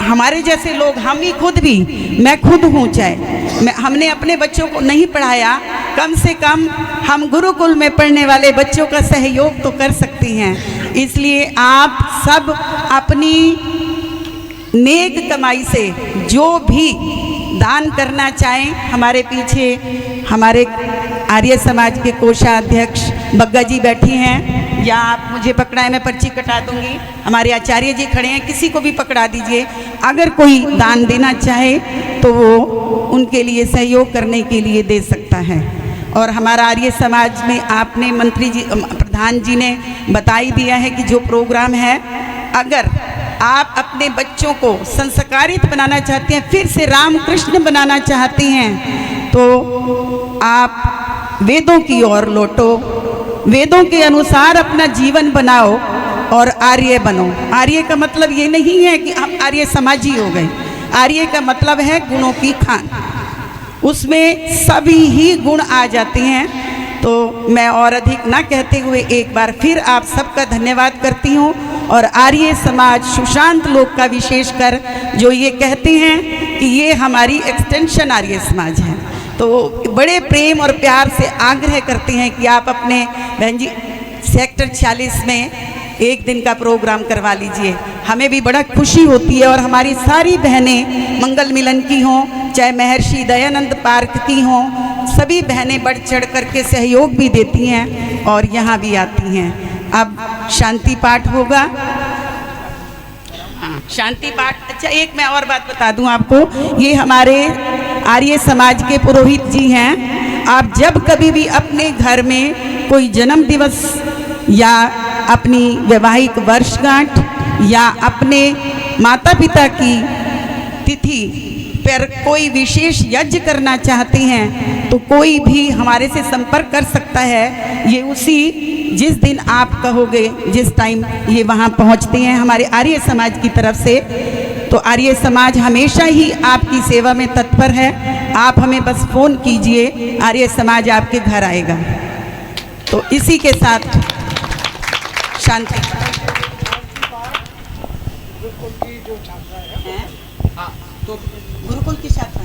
हमारे जैसे लोग, हम ही खुद भी, मैं खुद हूँ, चाहे हमने अपने बच्चों को नहीं पढ़ाया, कम से कम हम गुरुकुल में पढ़ने वाले बच्चों का सहयोग तो कर सकते हैं। इसलिए आप सब अपनी नेक कमाई से जो भी दान करना चाहें, हमारे पीछे हमारे आर्य समाज के कोषाध्यक्ष बग्गा जी बैठी हैं, या आप मुझे पकड़ाएं, मैं पर्ची कटा दूंगी। हमारे आचार्य जी खड़े हैं, किसी को भी पकड़ा दीजिए। अगर कोई दान देना चाहे तो वो उनके लिए सहयोग करने के लिए दे सकता है। और हमारा आर्य समाज में आपने मंत्री जी, प्रधान जी ने बता ही दिया है कि जो प्रोग्राम है, अगर आप अपने बच्चों को संस्कारित बनाना चाहते हैं, फिर से रामकृष्ण बनाना चाहते हैं, तो आप वेदों की ओर लौटो, वेदों के अनुसार अपना जीवन बनाओ और आर्य बनो। आर्य का मतलब ये नहीं है कि हम आर्य समाजी हो गए। आर्य का मतलब है गुणों की खान, उसमें सभी ही गुण आ जाते हैं। तो मैं और अधिक ना कहते हुए एक बार फिर आप सबका धन्यवाद करती हूँ। और आर्य समाज सुशांत लोक का विशेषकर जो ये कहते हैं कि ये हमारी एक्सटेंशन आर्य समाज है, तो बड़े प्रेम और प्यार से आग्रह करते हैं कि आप अपने बहन जी सेक्टर 46 में एक दिन का प्रोग्राम करवा लीजिए। हमें भी बड़ा खुशी होती है। और हमारी सारी बहनें मंगल मिलन की हों, चाहे महर्षि दयानंद पार्क की हों, सभी बहनें बढ़ चढ़ करके सहयोग भी देती हैं और यहाँ भी आती हैं। अब शांति पाठ होगा। शांति पाठ, अच्छा एक मैं और बात बता दूं आपको, ये हमारे आर्य समाज के पुरोहित जी हैं। आप जब कभी भी अपने घर में कोई जन्म दिवस या अपनी वैवाहिक वर्षगांठ या अपने माता पिता की तिथि पर कोई विशेष यज्ञ करना चाहते हैं तो कोई भी हमारे से संपर्क कर सकता है। ये उसी जिस दिन आप कहोगे, जिस टाइम ये वहाँ पहुँचते हैं हमारे आर्य समाज की तरफ से, तो आर्य समाज हमेशा ही आपकी सेवा में तत्पर है। आप हमें बस फ़ोन कीजिए, आर्य समाज आपके घर आएगा। तो इसी के साथ शांति। तो गुरुकुल की छात्रा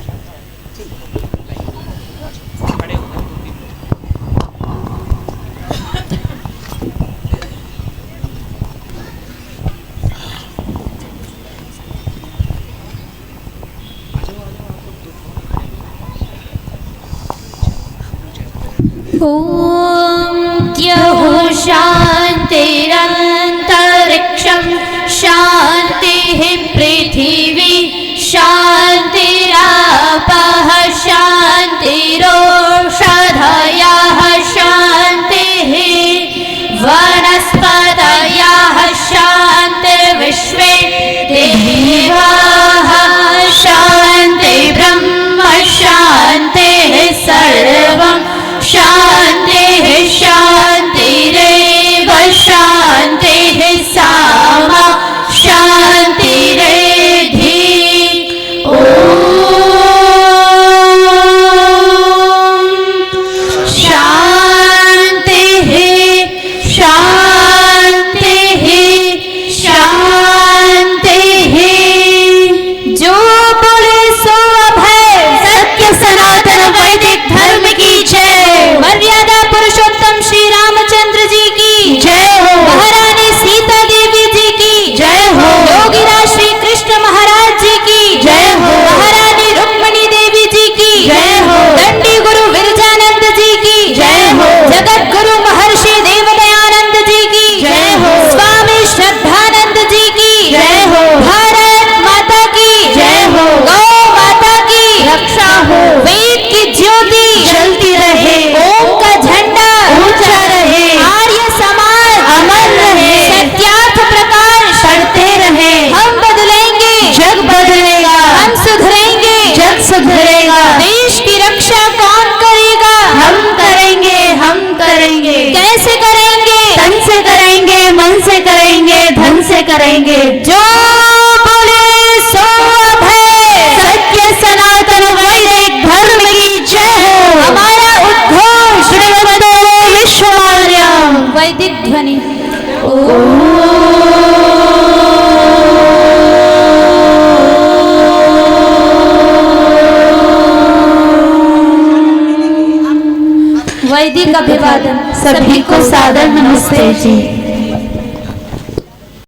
ॐ द्यौः शान्तिरन्तरिक्षं शान्तिः पृथिवी शान्तिरापः शान्तिरोषधयः शान्तिः वनस्पतयः शान्तिर्विश्वे देवाः शान्ति ब्रह्म शान्तिः सर्वं शान्तिः शान्तिरेव शान्तिः सामा शान्तिरेधि। ॐ शान्तिः शान्तिः शान्तिः। जो बोले सो अभय सत्य सनातन वैदिक धर्म की जय। मर्यादा पुरुषोत्तम श्री रामचंद्र जी की जय हो। महारानी सीता देवी जी की जय हो। योगीराज श्री कृष्ण महाराज जी की जय हो। महारानी रुक्मणी देवी जी की जय हो। दंडी गुरु विरजानंद जी की जय हो। जगत गुरु महर्षि देवदयानंद जी की जय हो। स्वामी श्रद्धानंद जी की जय हो। भारत माता की जय हो। गौ माता की रक्षा हो। वेद की ज्योति जलती रहे। ओम का झंडा ऊंचा रहे। आर्य समाज अमर रहे। सत्यार्थ प्रकाश बढ़ते रहे। हम बदलेंगे जग बदलेगा। हम सुधरेंगे जग सुधरेगा। देश की रक्षा कौन करेगा? हम करेंगे हम करेंगे। कैसे करेंगे? तन से करेंगे, मन से करेंगे, धन से करेंगे। जो बोले सो अभय सत्य सनातन वैदिक धर्म की जय हो। हमारा उद्घोष श्रीमतो विश्वमार्यम वैदिक ध्वनि। वैदिक अभिवादन। सभी को सादर नमस्ते जी।